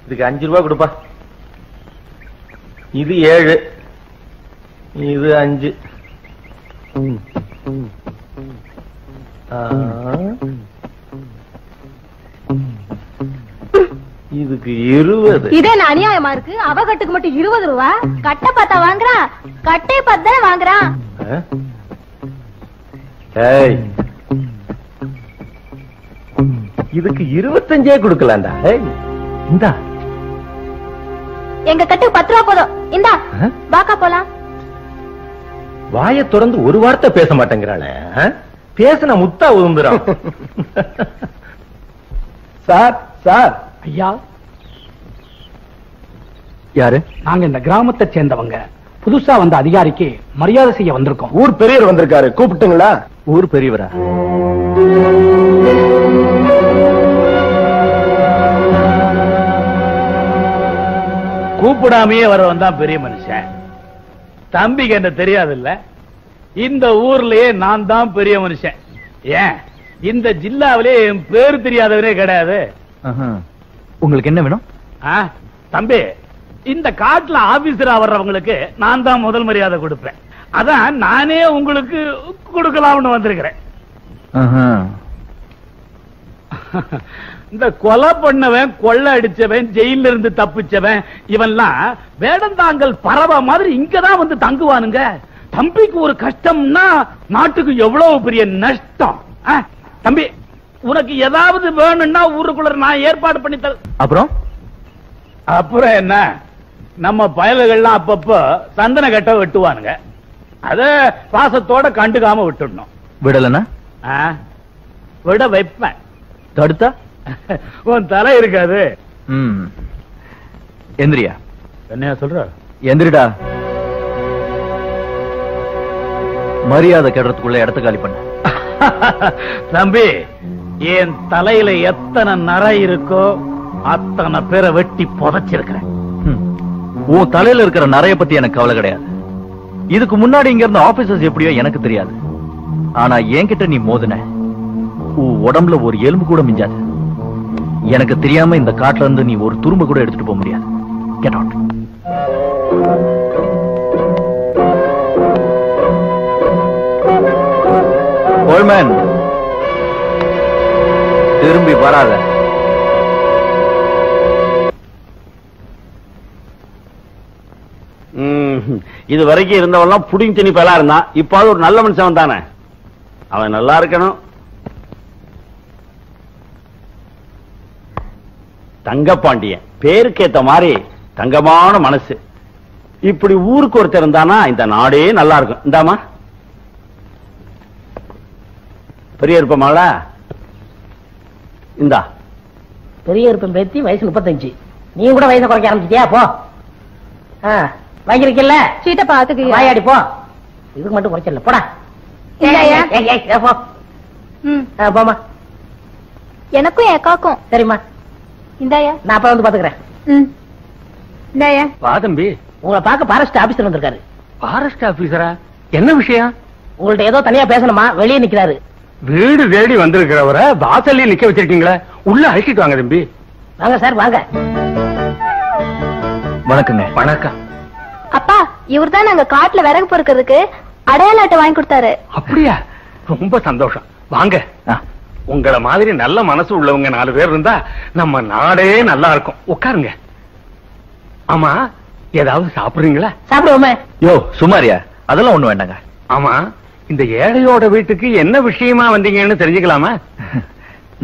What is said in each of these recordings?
இதுக்கு 5 ரூபா கொடுப்பா. இது 7, இது 5. இதுக்கு 20. இதே அநியாயமா இருக்கு. அவகட்டுக்கு மட்டும் 20 ரூபா. கட்டை பார்த்தா வாங்குறான், கட்டை பார்த்தா வாங்குறான். இதுக்கு 25 கொடுக்கலாம்டா. இந்தா எங்க கட்டு 10 ரூபா போதும். இந்தா வாக்கா போலாம். வாயை திறந்து ஒரு வார்த்தை பேச மாட்டேங்கிறாளே. பேசின முத்தா உதுந்துறான். Sir sir. ஐயா, யாரு? நாங்க இந்த கிராமத்தை சேர்ந்தவங்க. புதுசா வந்த அதிகாரிக்கு மரியாதை செய்ய வந்திருக்கோம். ஊர் பெரியவர் வந்திருக்காரு, கூப்பிட்டுங்களா? ஊர் பெரியவரா? கூப்பிடாமையே வரவன் தான் பெரிய மனுஷன். தம்பிக்கு என்ன தெரியாது இல்ல? இந்த ஊர்லயே நான் தான் பெரிய மனுஷன். ஏன் இந்த ஜில்லாவிலே என் பேரு தெரியாதவரே கிடையாது. உங்களுக்கு என்ன வேணும்? தம்பி, இந்த காட்டுல ஆபீசரா வர்றவங்களுக்கு நான் தான் முதல் மரியாதை கொடுப்பேன். அதான் நானே உங்களுக்கு கொடுக்கலாம்னு வந்திருக்கிறேன். இந்த கொலை பண்ணவன், கொள்ளை அடிச்சவன், ஜெயில இருந்து தப்பிச்சவன் இவன்லாம் வேடந்தாங்கல் பறவை மாதிரி இங்கதான் வந்து தங்குவானுங்க. தம்பிக்கு ஒரு கஷ்டம்னா நாட்டுக்கு எவ்வளவு பெரிய நஷ்டம். தம்பி, உனக்கு ஏதாவது வேணும்னா ஊருக்குள்ள நான் ஏற்பாடு பண்ணி தர. அப்புறம் என்ன, நம்ம பயல்கள்லாம் அப்பப்போ சந்தன கட்ட வெட்டுவானுங்க. அத பாசத்தோட கண்டுக்காம விட்டுடணும். விடலன்னா விட வைப்பேன். தடுத்தா உன் தலை இருக்காது. எந்திரியா. என்னையா சொல்ற? எந்திரிடா. மரியாதை கெடுறதுக்குள்ள இடத்த காலி பண்ண. தம்பி, என் தலையில எத்தனை நரை இருக்கோ அத்தனை பேரை வெட்டி புதைச்சிருக்கிறேன். உன் தலையில இருக்கிற நரைய பத்தி எனக்கு கவலை கிடையாது. இதுக்கு முன்னாடி இங்க இருந்த ஆபீசர்ஸ் எப்படியோ எனக்கு தெரியாது. ஆனா என்கிட்ட நீ மோதுன, உன் உடம்புல ஒரு எலும்பு கூட மிஞ்சாது. எனக்கு தெரியாம இந்த காட்டுல இருந்து நீ ஒரு துரும்பு கூட எடுத்துட்டு போக முடியாது. Get out. ஓல்மேன், திரும்பி வராத. இது வரைக்கும் இருந்தவெல்லாம் புடிங்க திணி பேலா இருந்தான். இப்பாவது ஒரு நல்ல மனுஷன் தானே. அவன் நல்லா இருக்கணும். தங்கப்பாண்டியன் பேருக்கு ஏத்த மாதிரி தங்கமான மனசு. இப்படி ஊருக்கு ஒருத்தர் இருந்தானா இந்த நாடே நல்லா இருக்கும். இந்தாமா பெரிய இருப்பமாளா? இந்தா பெரிய இருப்பம் பேத்தி, வயசு 35. நீ கூட வயசை குறைக்க ஆரம்பிச்சிட்டியா? போ. வாங்கிருக்கல சீட்டை பாத்துக்கு வாயாடி போ. இதுக்கு மட்டும் குறைச்சல. போடா. போமா. எனக்கும் எக்காக்கும். சரிம்மா, இந்தாயா. நான் அப்ப வந்து பாத்துக்கிறேன். இந்தாயா. வா தம்பி. உங்களை பார்க்க ஃபாரஸ்ட் ஆபீசர் வந்திருக்காரு. ஃபாரஸ்ட் ஆபீசரா? என்ன விஷயம்? உங்கள்ட்ட ஏதோ தனியா பேசணுமா? வெளியே நிக்கிறாரு. வீடு தேடி வந்திருக்கிறவரை வாசல்ல நிக்க வச்சிருக்கீங்களா? உள்ள அழைச்சிட்டு வாங்க தம்பி. வாங்க சார், வாங்க. வணக்கங்க. வணக்கம். அப்பா, இவர் தான் நாங்க காட்டுல விறகு பொறுக்கிறதுக்கு அடையாள அட்டை வாங்கி கொடுத்தாரு. அப்படியா? ரொம்ப சந்தோஷம். வாங்க. உங்கள மாதிரி நல்ல மனசு உள்ளவங்க 4 பேர் இருந்தா நம்ம நாடே நல்லா இருக்கும். உட்காருங்க. ஆமா, ஏதாவது சாப்பிடுறீங்களா? சாப்பிடுவோமே. யோ சுமாரியா, அதெல்லாம் ஒண்ணு வேண்டாங்க. ஆமா, இந்த ஏழையோட வீட்டுக்கு என்ன விஷயமா வந்தீங்கன்னு தெரிஞ்சுக்கலாமா?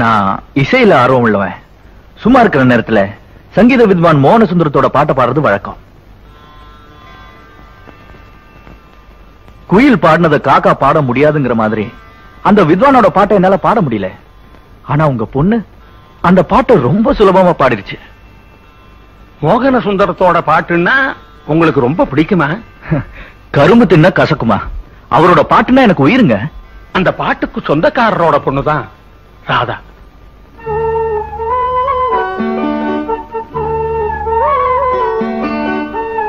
நான் இசையில ஆர்வம் உள்ளவன். சும்மா இருக்கிற நேரத்துல சங்கீத வித்வான் மோகன சுந்தரத்தோட பாட்டை பாடுறது வழக்கம். குயில் பாடினத காக்கா பாட முடியாதுங்கிற மாதிரி அந்த வித்வானோட பாட்டை என்னால பாட முடியல. ஆனா உங்க பொண்ணு அந்த பாட்டை ரொம்ப சுலபமா பாடிருச்சு. மோகன சுந்தரத்தோட பாட்டுன்னா உங்களுக்கு ரொம்ப பிடிக்குமா? கரும்பு தின்ன கசக்குமா? அவரோட பாட்டுன்னா எனக்கு உயிருங்க. அந்த பாட்டுக்கு சொந்தக்காரரோட பொண்ணுதான் ராதா.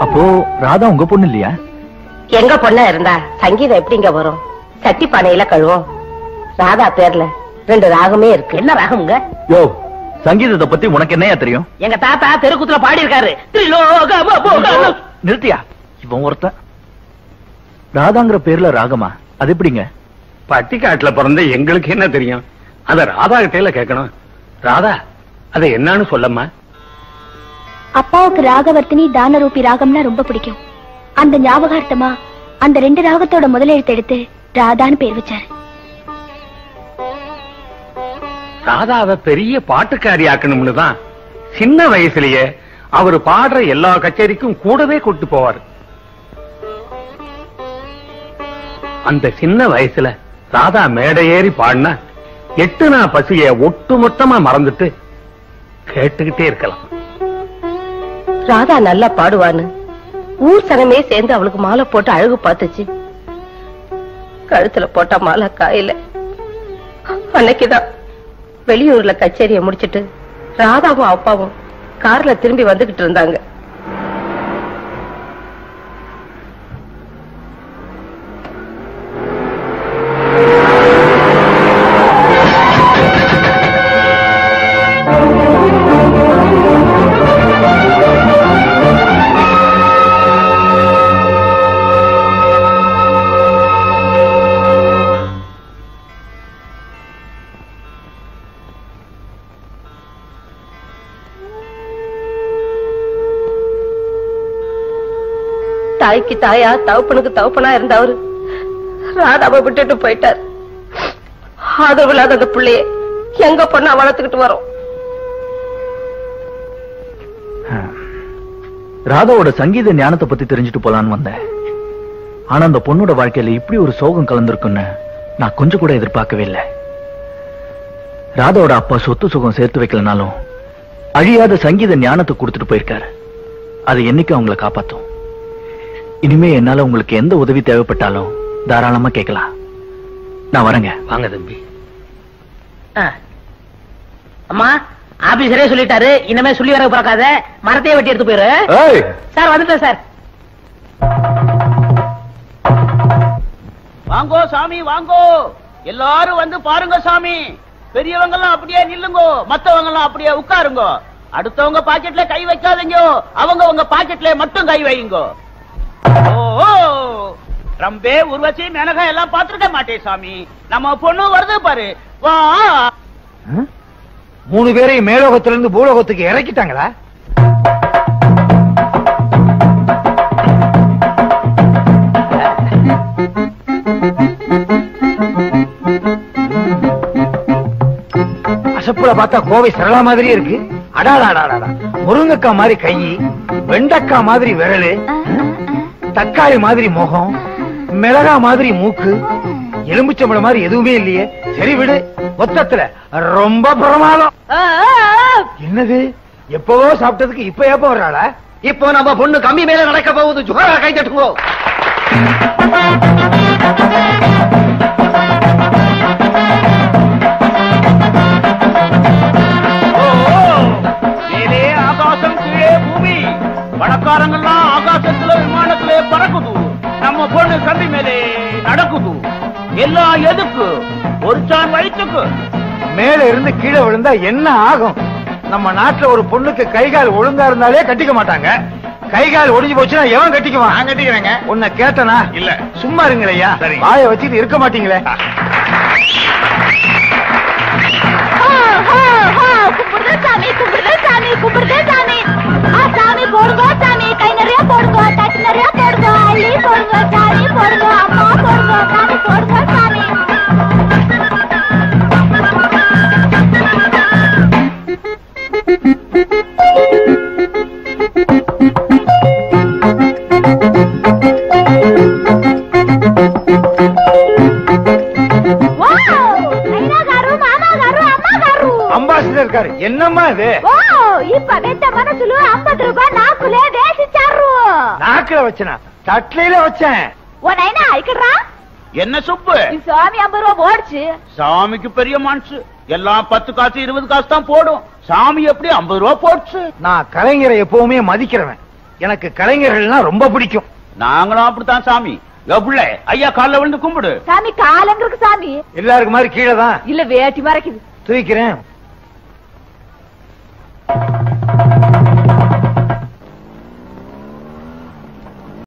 அப்போ ராதா உங்க பொண்ணு இல்லையா? எங்க பொண்ணா இருந்தா சங்கீதம் எப்படிங்க வரும்? சட்டி பானையில கழுவோம். ராதா பேர்ல 2 ராகமே இருக்கு. என்ன ராகம்ங்க? யோ, சங்கீதத்தை பத்தி உனக்கு என்னையா தெரியும்? எங்க தாத்தா தெருக்கூத்துல பாடி இருக்காரு. நிறுத்தியா? இவன் ஒருத்தன் ராதாங்கிற பேர்ல ராகமா? அது எப்படிங்க? பட்டிக்காட்டுல பிறந்த எங்களுக்கு என்ன தெரியும்? அத ராதா கிட்டேல கேட்கணும். ராதா அத என்னன்னு சொல்லம்மா. அப்பாவுக்கு ராகவர்த்தினி தானரூபி ராகம்னா ரொம்ப பிடிக்கும். அந்த ஞாபகார்த்தமா அந்த 2 ராகத்தோட முதலெழுத்து எடுத்து ராதான்னு பேர் வச்சாரு. ராதாவை பெரிய பாட்டுக்காரி ஆக்கணும்னு தான் சின்ன வயசுலயே அவரு பாடுற எல்லா கச்சேரிக்கும் கூடவே கூட்டு போவார். அந்த சின்ன வயசுல ராதா மேடை ஏறி பாடினா 8 நாள் பசிய ஒட்டுமொத்தமா மறந்துட்டு கேட்டுக்கிட்டே இருக்கலாம். ராதா நல்லா பாடுவான்னு ஊர் சனமே சேர்ந்து அவளுக்கு மாலை போட்டு அழகு பார்த்துச்சு. கழுத்துல போட்ட மாலை காயில. அன்னைக்குதான் வெளியூர்ல கச்சேரியை முடிச்சிட்டு ராதாவும் அப்பாவும் கார்ல திரும்பி வந்துகிட்டு இருந்தாங்க. தாய்க்கு தாயா தகப்பனுக்கு தகப்பனா இருந்தவரு ராதாவை விட்டுட்டு போயிட்டார். ஆதரவு இல்லாத அந்த பிள்ளைய எங்க பொண்ணா வளர்த்துக்கிட்டு வரோம். ராதாவோட சங்கீத ஞானத்தை பத்தி தெரிஞ்சுட்டு போலான்னு வந்தேன். ஆனா அந்த பொண்ணோட வாழ்க்கையில இப்படி ஒரு சோகம் கலந்துருக்குன்னு நான் கொஞ்சம் கூட எதிர்பார்க்கவே இல்லை. ராதாவோட அப்பா சொத்து சுகம் சேர்த்து வைக்கலனாலும் அழியாத சங்கீத ஞானத்தை கொடுத்துட்டு போயிருக்காரு. அது என்னைக்கு அவங்களை காப்பாத்தும். இனிமே என்னால உங்களுக்கு எந்த உதவி தேவைப்பட்டாலும் தாராளமா கேட்கலாம். நான் வரேங்க. வாங்க தம்பி. அம்மா ஆபீசரே சொல்லிட்டாரு, இனிமே சொல்லி வர பிறக்காத, மரத்தையே வெட்டி எடுத்து போயிரு. சார் வந்துட்டேன் சார். வாங்கோ சாமி வாங்கோ, எல்லாரும் வந்து பாருங்க சாமி. பெரியவங்க எல்லாம் அப்படியே நில்லுங்கோ, மத்தவங்க எல்லாம் அப்படியே உட்காருங்க. அடுத்தவங்க பாக்கெட்ல கை வைக்காதீங்க, அவங்க உங்க பாக்கெட்ல மட்டும் கை வையுங்க. ஓ ரம்பே உருவச்சி மேனகா எல்லாம் பாத்துருக்க மாட்டேன் சாமி. நம்ம பொண்ணு வருது பாரு. வா. 3 பேரையும் மேலோகத்திலிருந்து பூலோகத்துக்கு இறக்கிட்டாங்களா? அசப்புல பார்த்தா கோவை சரளா மாதிரியே இருக்கு. அடாடாடாடா, முருங்கக்கா மாதிரி கை, வெண்டக்கா மாதிரி விரலு, தக்காளி மாதிரி முகம், மிளகா மாதிரி மூக்கு, எலும்புச்சம்பளம் மாதிரி எதுவுமே இல்லையே. சரி விடு, மொத்தத்துல ரொம்ப பிரமாதம். என்னது, எப்பவோ சாப்பிட்டதுக்கு இப்ப எப்ப வர்றாளா? இப்போ நம்ம பொண்ணு கம்பி மேல நடக்க போகுது. ஜுகாரா கை தட்டுங்கோ. மேலே ஆகாசம், கீழே பூமி. பணக்காரங்கெல்லாம் ஆகாசத்துல விமானத்திலே பறக்குது. நம்ம பொண்ணு கம்பி மேலே நடக்குது. எல்லாம் எதுக்கு? ஒரு சான் வயிற்றுக்கு. மேல இருந்து கீழே விழுந்தா என்ன ஆகும்? நம்ம நாட்டுல ஒரு பொண்ணுக்கு கைகால் ஒழுங்கா இருந்தாலே கட்டிக்க மாட்டாங்க. கைகால் ஒடிஞ்சு போச்சுன்னா எவன் கட்டிக்குவான்? நான் கட்டிக்கிறேங்க. உன்னை கேட்டனா? இல்ல. சும்மா இருங்களையா, சரி. வாயை வச்சுட்டு இருக்க மாட்டீங்களே. கும்பிடுதே சாமி, கும்பிடுதே சாமி, கும்பிடுதே சாமி. சாமி போடுங்க சாமி, கை நிறைய போடுங்க, தட்டு நிறைய போடுங்க, அள்ளி போடுங்க சாமி, போடுங்க அம்மா, போடுங்க சாமி, போடுங்க சாமி. அம்பாசிடர் இருக்காரு. என்னம்மா இது? இப்ப வெட்ட மனசுல 50 ரூபாய் நாக்குல வேசிச்சாரு. நாக்குல வச்சனா தட்லையில வச்சேன். உன்னைனா ஐக்கறா? என்ன சுப்பு? சாமி 50 ரூபாய் போடுச்சு. சாமிக்கு பெரிய மனசு. எல்லாம் 10 காசு 20 காசு தான் போடும். சாமி எப்படி 50 ரூபாய் போடுச்சு? நான் கலைஞரை எப்பவுமே மதிக்கிறவன். எனக்கு கலைஞர்கள்னா ரொம்ப பிடிக்கும். நாங்களும் அப்படித்தான் சாமி. எவ்வளவு ஐயா கால்ல விழுந்து கும்பிடு. சாமி காலங்கிறக்கு சாமி. எல்லாருக்கும் மாதிரி கீழே தான் இல்ல வேட்டி மறைக்குது. தூக்கிறேன்.